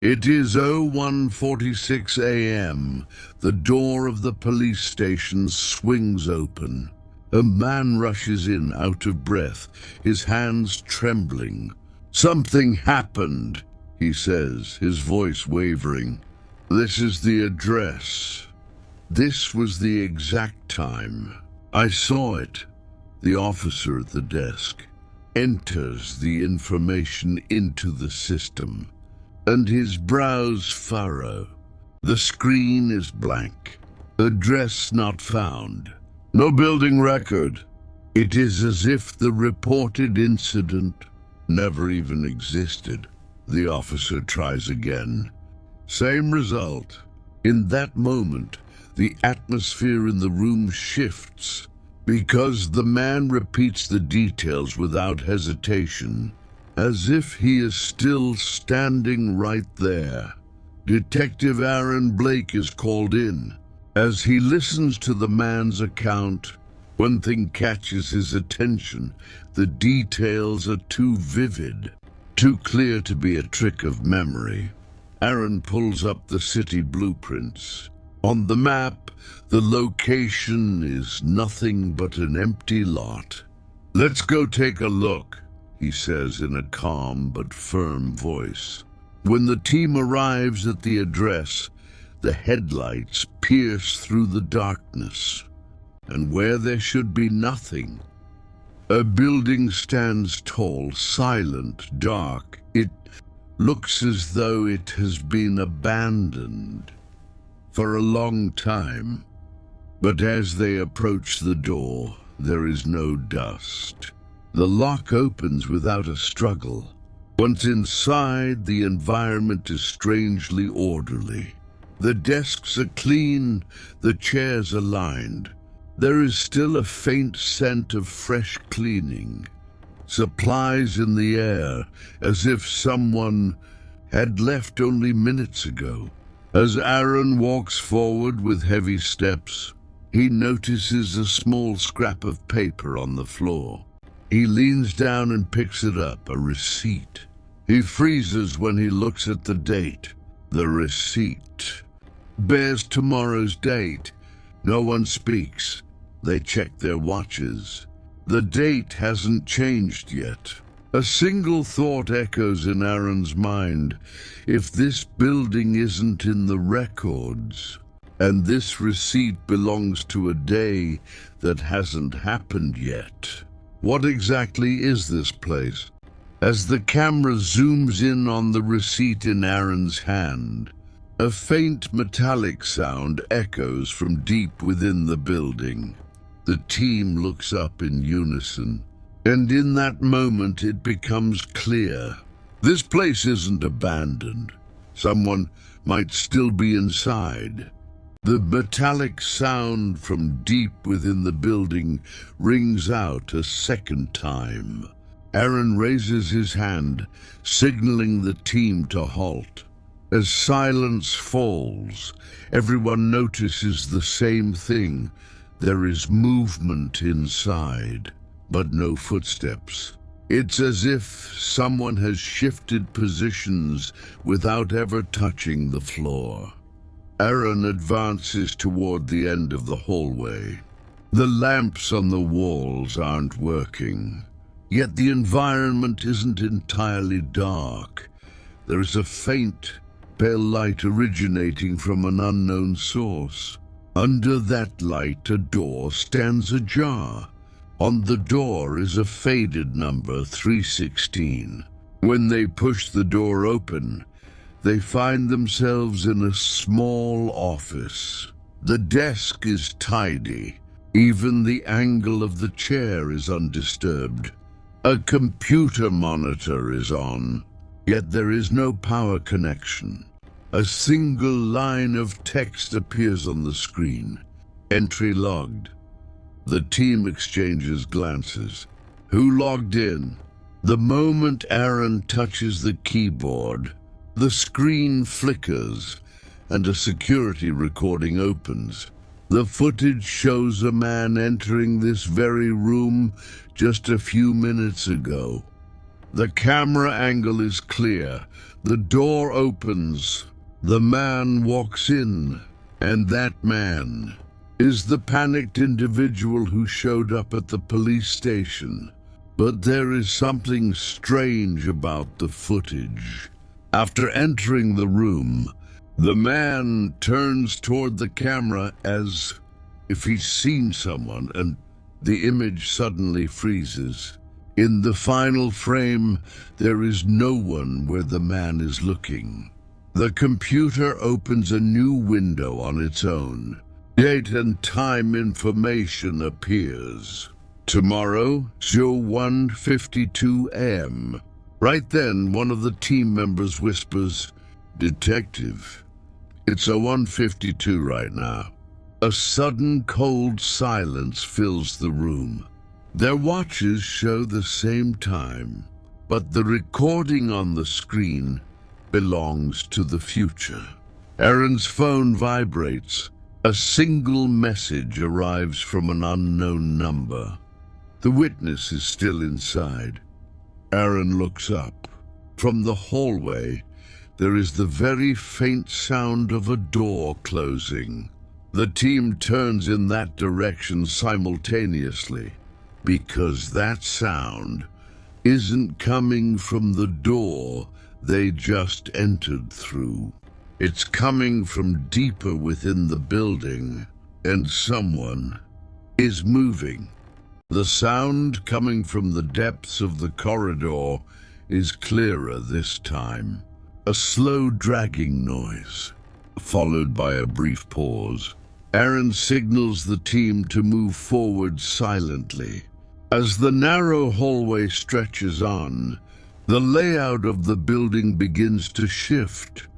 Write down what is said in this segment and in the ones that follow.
It is 01:46 a.m. The door of the police station swings open. A man rushes in, out of breath, his hands trembling. "Something happened," he says, his voice wavering. "This is the address. This was the exact time. I saw it." The officer at the desk enters the information into the system, and his brows furrow. The screen is blank. Address not found. No building record. It is as if the reported incident never even existed. The officer tries again. Same result. In that moment, the atmosphere in the room shifts, because the man repeats the details without hesitation, as if he is still standing right there. Detective Aaron Blake is called in. As he listens to the man's account, one thing catches his attention. The details are too vivid, too clear to be a trick of memory. Aaron pulls up the city blueprints. On the map, the location is nothing but an empty lot. "Let's go take a look," he says in a calm but firm voice. When the team arrives at the address, the headlights pierce through the darkness, and where there should be nothing, a building stands tall, silent, dark. It looks as though it has been abandoned for a long time. But as they approach the door, there is no dust. The lock opens without a struggle. Once inside, the environment is strangely orderly. The desks are clean, the chairs are lined. There is still a faint scent of fresh cleaning. Supplies in the air, as if someone had left only minutes ago. As Aaron walks forward with heavy steps, he notices a small scrap of paper on the floor. He leans down and picks it up, a receipt. He freezes when he looks at the date. The receipt bears tomorrow's date. No one speaks. They check their watches. The date hasn't changed yet. A single thought echoes in Aaron's mind. If this building isn't in the records, and this receipt belongs to a day that hasn't happened yet, what exactly is this place? As the camera zooms in on the receipt in Aaron's hand, a faint metallic sound echoes from deep within the building. The team looks up in unison, and in that moment it becomes clear. This place isn't abandoned. Someone might still be inside. The metallic sound from deep within the building rings out a second time. Aaron raises his hand, signaling the team to halt. As silence falls, everyone notices the same thing. There is movement inside, but no footsteps. It's as if someone has shifted positions without ever touching the floor. Aaron advances toward the end of the hallway. The lamps on the walls aren't working, yet the environment isn't entirely dark. There is a faint, pale light originating from an unknown source. Under that light, a door stands ajar. On the door is a faded number, 316. When they push the door open, they find themselves in a small office. The desk is tidy. Even the angle of the chair is undisturbed. A computer monitor is on, yet there is no power connection. A single line of text appears on the screen. Entry logged. The team exchanges glances. Who logged in? The moment Aaron touches the keyboard, the screen flickers and a security recording opens. The footage shows a man entering this very room just a few minutes ago. The camera angle is clear. The door opens. The man walks in. And that man is the panicked individual who showed up at the police station. But there is something strange about the footage. After entering the room, the man turns toward the camera as if he's seen someone, and the image suddenly freezes. In the final frame, there is no one where the man is looking. The computer opens a new window on its own. Date and time information appears. Tomorrow, 01:52 a.m. Right then, one of the team members whispers, "Detective, it's 01:52 right now." A sudden cold silence fills the room. Their watches show the same time, but the recording on the screen belongs to the future. Aaron's phone vibrates. A single message arrives from an unknown number. The witness is still inside. Aaron looks up. From the hallway, there is the very faint sound of a door closing. The team turns in that direction simultaneously, because that sound isn't coming from the door they just entered through. It's coming from deeper within the building, and someone is moving. The sound coming from the depths of the corridor is clearer this time. A slow dragging noise, followed by a brief pause. Aaron signals the team to move forward silently. As the narrow hallway stretches on, the layout of the building begins to shift.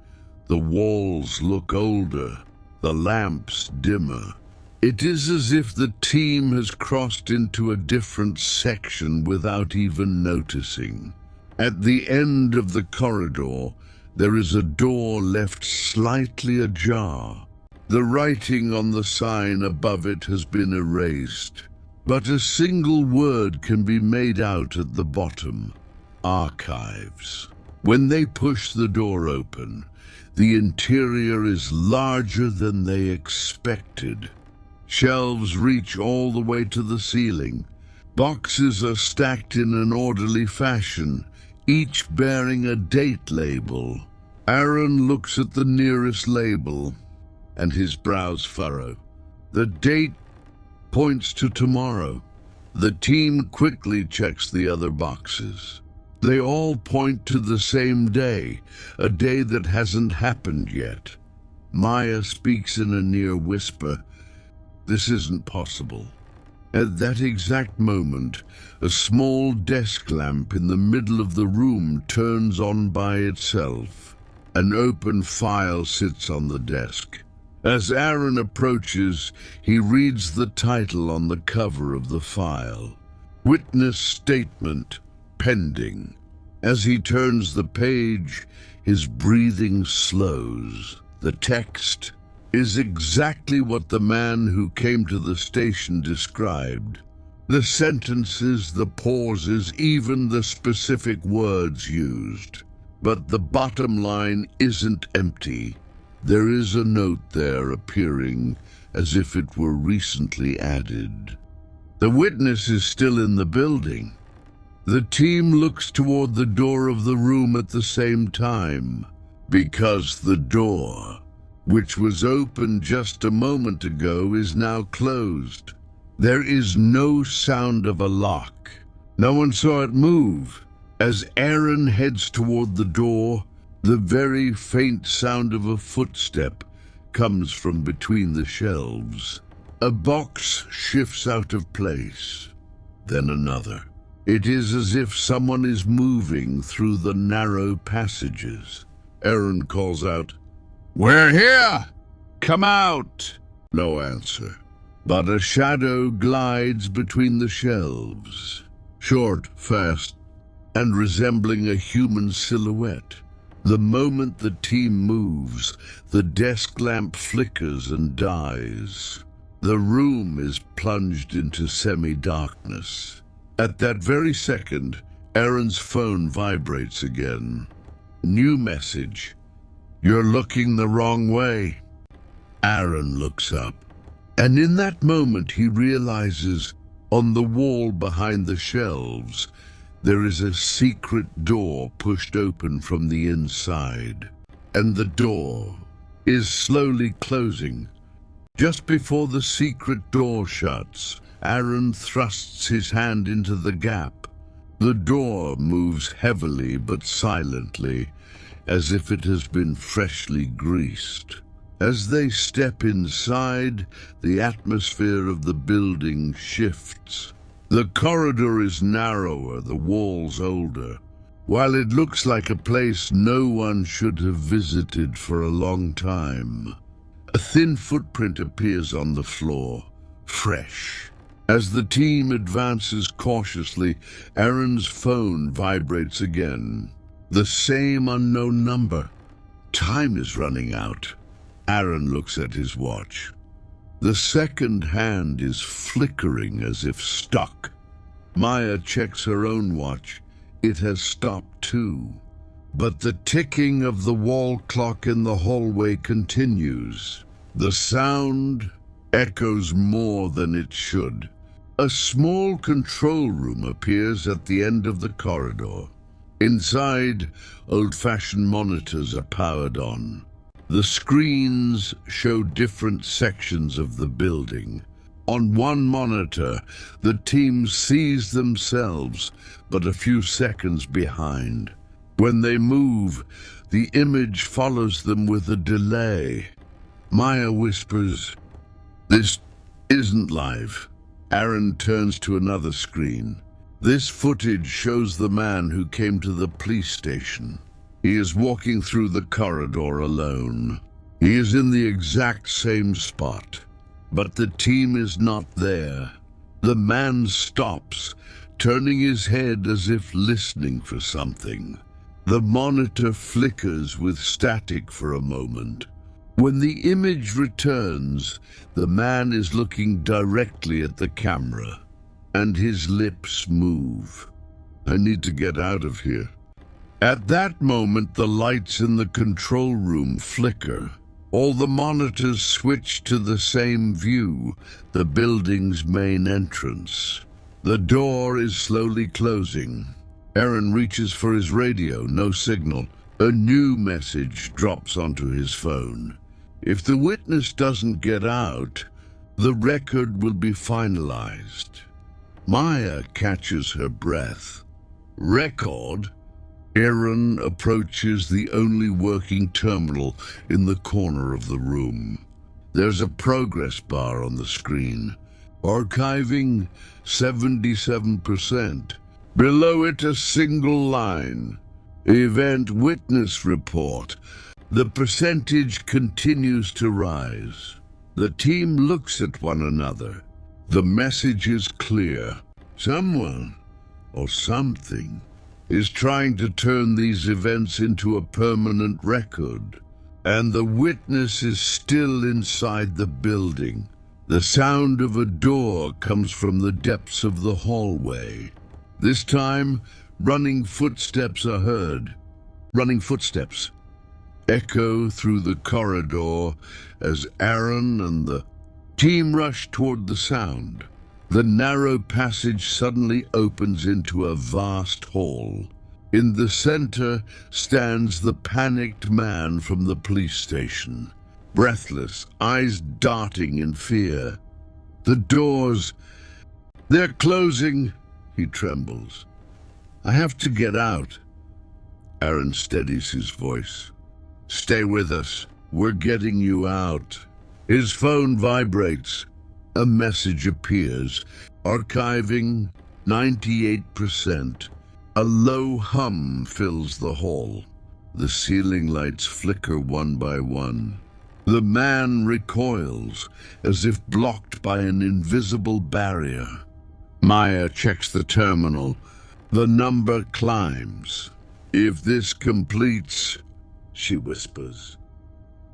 The walls look older, the lamps dimmer. It is as if the team has crossed into a different section without even noticing. At the end of the corridor, there is a door left slightly ajar. The writing on the sign above it has been erased, but a single word can be made out at the bottom: archives. When they push the door open, the interior is larger than they expected. Shelves reach all the way to the ceiling. Boxes are stacked in an orderly fashion, each bearing a date label. Aaron looks at the nearest label, and his brows furrow. The date points to tomorrow. The team quickly checks the other boxes. They all point to the same day, a day that hasn't happened yet. Maya speaks in a near whisper. This isn't possible. At that exact moment, a small desk lamp in the middle of the room turns on by itself. An open file sits on the desk. As Aaron approaches, he reads the title on the cover of the file. Witness statement pending. As he turns the page, his breathing slows. The text is exactly what the man who came to the station described. The sentences, the pauses, even the specific words used. But the bottom line isn't empty. There is a note there appearing as if it were recently added. The witness is still in the building. The team looks toward the door of the room at the same time, because the door, which was open just a moment ago, is now closed. There is no sound of a lock. No one saw it move. As Aaron heads toward the door, the very faint sound of a footstep comes from between the shelves. A box shifts out of place, then another. It is as if someone is moving through the narrow passages. Aaron calls out, "We're here! Come out!" No answer, but a shadow glides between the shelves, short, fast, and resembling a human silhouette. The moment the team moves, the desk lamp flickers and dies. The room is plunged into semi-darkness. At that very second, Aaron's phone vibrates again. New message. "You're looking the wrong way." Aaron looks up, and in that moment he realizes on the wall behind the shelves there is a secret door pushed open from the inside, and the door is slowly closing. Just before the secret door shuts, Aaron thrusts his hand into the gap. The door moves heavily but silently, as if it has been freshly greased. As they step inside, the atmosphere of the building shifts. The corridor is narrower, the walls older. While it looks like a place no one should have visited for a long time, a thin footprint appears on the floor, fresh. As the team advances cautiously, Aaron's phone vibrates again. The same unknown number. Time is running out. Aaron looks at his watch. The second hand is flickering as if stuck. Maya checks her own watch. It has stopped too. But the ticking of the wall clock in the hallway continues. The sound echoes more than it should. A small control room appears at the end of the corridor. Inside, old-fashioned monitors are powered on. The screens show different sections of the building. On one monitor, the team sees themselves, but a few seconds behind. When they move, the image follows them with a delay. Maya whispers, "This isn't live." Aaron turns to another screen. This footage shows the man who came to the police station. He is walking through the corridor alone. He is in the exact same spot, but the team is not there. The man stops, turning his head as if listening for something. The monitor flickers with static for a moment. When the image returns, the man is looking directly at the camera, and his lips move. "I need to get out of here." At that moment, the lights in the control room flicker. All the monitors switch to the same view, the building's main entrance. The door is slowly closing. Aaron reaches for his radio, no signal. A new message drops onto his phone. If the witness doesn't get out, the record will be finalized. Maya catches her breath. Record? Aaron approaches the only working terminal in the corner of the room. There's a progress bar on the screen. Archiving 77%. Below it, a single line. Event witness report. The percentage continues to rise. The team looks at one another. The message is clear. Someone, or something, is trying to turn these events into a permanent record. And the witness is still inside the building. The sound of a door comes from the depths of the hallway. This time, running footsteps are heard. Running footsteps echo through the corridor as Aaron and the team rush toward the sound. The narrow passage suddenly opens into a vast hall. In the center stands the panicked man from the police station, breathless, eyes darting in fear. The doors, they're closing, he trembles. "I have to get out." Aaron steadies his voice. "Stay with us. We're getting you out." His phone vibrates. A message appears. Archiving 98%. A low hum fills the hall. The ceiling lights flicker one by one. The man recoils, as if blocked by an invisible barrier. Maya checks the terminal. The number climbs. "If this completes," she whispers.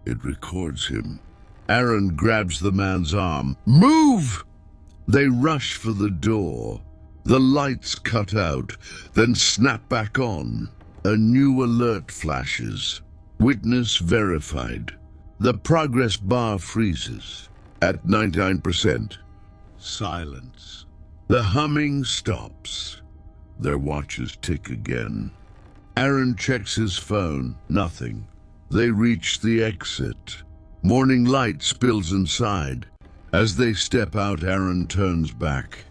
It records him. Aaron grabs the man's arm. "Move!" They rush for the door. The lights cut out, then snap back on. A new alert flashes. Witness verified. The progress bar freezes. At 99%. Silence. The humming stops. Their watches tick again. Aaron checks his phone. Nothing. They reach the exit. Morning light spills inside. As they step out, Aaron turns back.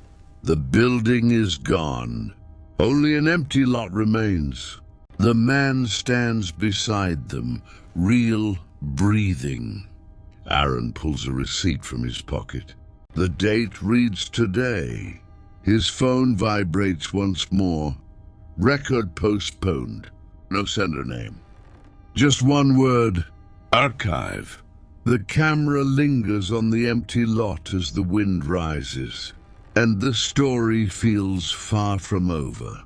The building is gone. Only an empty lot remains. The man stands beside them, real, breathing. Aaron pulls a receipt from his pocket. The date reads today. His phone vibrates once more. Record postponed. No sender name. Just one word. Archive. The camera lingers on the empty lot as the wind rises, and the story feels far from over.